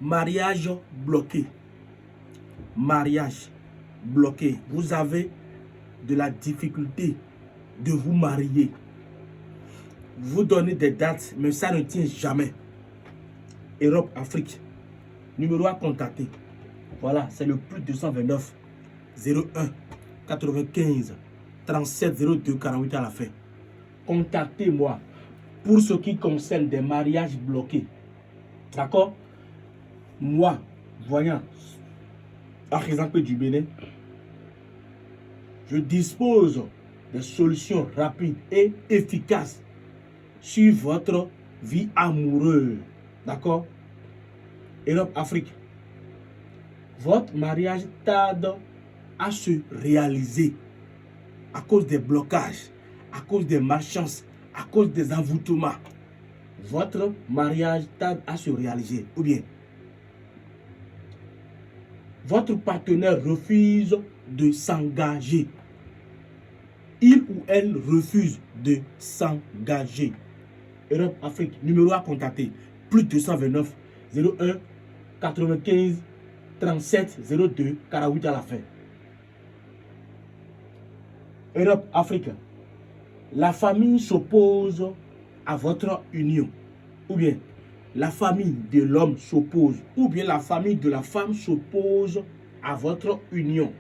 Mariage bloqué. Mariage bloqué. Vous avez de la difficulté de vous marier. Vous donnez des dates, mais ça ne tient jamais. Europe, Afrique. Numéro à contacter. Voilà, c'est le plus 229 01 95 37 02 48 à la fin. Contactez-moi pour ce qui concerne des mariages bloqués. D'accord? Moi, voyant archange du Bénin, je dispose de solutions rapides et efficaces sur votre vie amoureuse. D'accord? Europe, Afrique. Votre mariage tarde à se réaliser à cause des blocages, à cause des malchances, à cause des envoûtements. Votre mariage tarde à se réaliser. Ou bien, votre partenaire refuse de s'engager. Il ou elle refuse de s'engager. Europe, Afrique, numéro à contacter. Plus 229 01 95 37 02 48 à la fin. Europe, Afrique. La famille s'oppose à votre union. Ou bien, la famille de l'homme s'oppose. Ou bien, la famille de la femme s'oppose à votre union.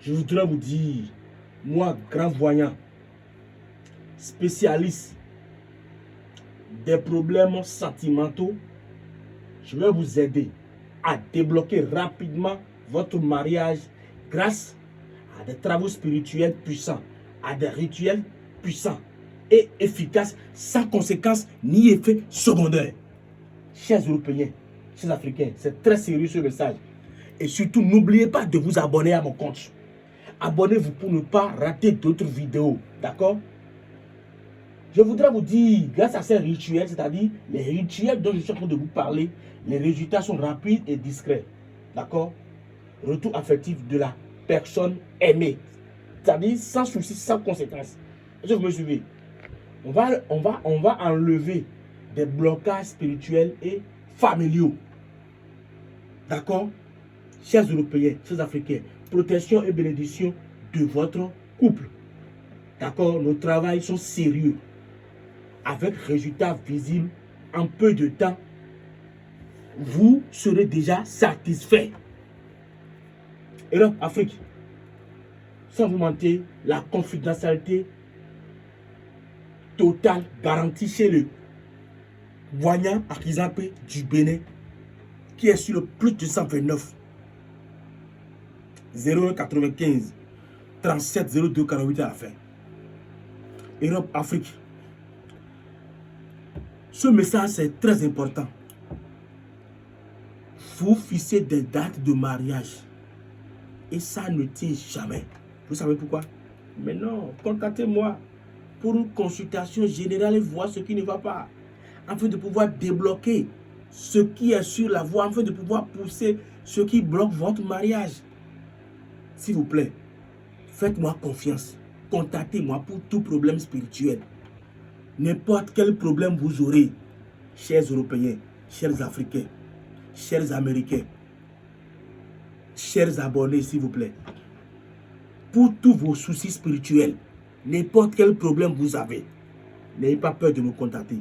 Je voudrais vous dire, moi, grand voyant, spécialiste des problèmes sentimentaux, je vais vous aider à débloquer rapidement votre mariage grâce à des travaux spirituels puissants, à des rituels puissants et efficaces, sans conséquences ni effets secondaires. Chers Européens, chers Africains, c'est très sérieux ce message. Et surtout, n'oubliez pas de vous abonner à mon compte. Abonnez-vous pour ne pas rater d'autres vidéos. D'accord? Je voudrais vous dire, grâce à ces rituels, c'est-à-dire les rituels dont je suis en train de vous parler, les résultats sont rapides et discrets. D'accord? Retour affectif de la personne aimée. C'est-à-dire sans souci, sans conséquence. Est-ce que vous me suivez? On va enlever des blocages spirituels et familiaux. D'accord? Chers Européens, chers Africains, protection et bénédiction de votre couple. D'accord? Nos travaux sont sérieux. Avec résultats visibles en peu de temps, vous serez déjà satisfait. Europe, Afrique, sans vous mentir, la confidentialité totale garantie chez le voyant archange du Bénin qui est sur le plus de 129 01 95 37 02 48 à la fin. Europe, Afrique. Ce message c'est très important. Vous fixez des dates de mariage et ça ne tient jamais. Vous savez pourquoi? Mais non, contactez-moi pour une consultation générale et voir ce qui ne va pas, afin de pouvoir débloquer ce qui est sur la voie, afin de pouvoir pousser ce qui bloque votre mariage. S'il vous plaît, faites-moi confiance. Contactez-moi pour tout problème spirituel. N'importe quel problème vous aurez, chers Européens, chers Africains, chers Américains, chers abonnés, s'il vous plaît. Pour tous vos soucis spirituels, n'importe quel problème vous avez, n'ayez pas peur de me contacter.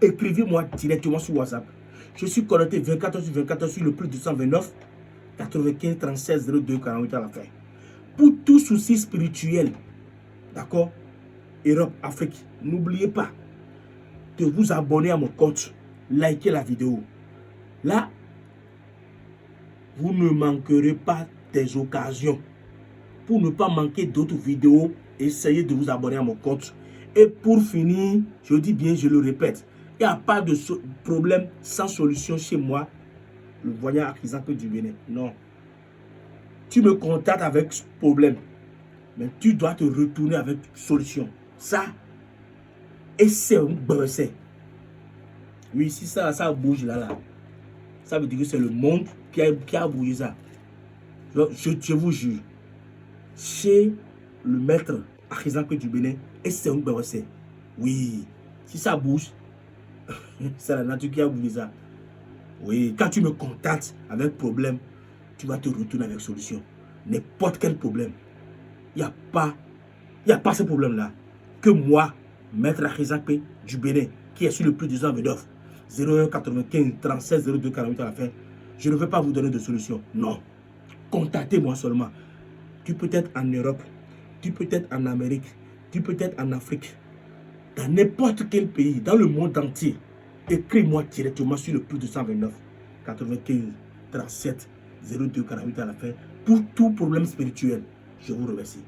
Écrivez-moi directement sur WhatsApp. Je suis connecté 24 sur 24 sur le plus 229 95 36 02 48 à la fin. Pour tout souci spirituel, d'accord? Europe, Afrique, n'oubliez pas de vous abonner à mon compte, likez la vidéo. Là, vous ne manquerez pas des occasions. Pour ne pas manquer d'autres vidéos, essayez de vous abonner à mon compte. Et pour finir, je dis bien, je le répète, il n'y a pas de problème sans solution chez moi, le voyant archange du Bénin. Non. Tu me contactes avec ce problème, mais tu dois te retourner avec solution. Ça, et c'est un brosset. Oui, si ça bouge là, ça veut dire que c'est le monde qui a bougé ça. Je vous jure, chez le maître archange du Bénin, et c'est un brosset. Oui, si ça bouge, c'est la nature qui a bougé ça. Oui, quand tu me contactes avec problème, tu vas te retourner avec solution. N'importe quel problème. Il n'y a pas ce problème-là. Que moi, Maître Akhizakpe du Bénin, qui est sur le plus de d'offres, 01 95 37 02 48 à la fin, je ne veux pas vous donner de solution. Non. Contactez-moi seulement. Tu peux être en Europe, tu peux être en Amérique, tu peux être en Afrique, dans n'importe quel pays, dans le monde entier. Écris-moi directement sur le plus de 129 95 37 02 48 à la fin pour tout problème spirituel. Je vous remercie.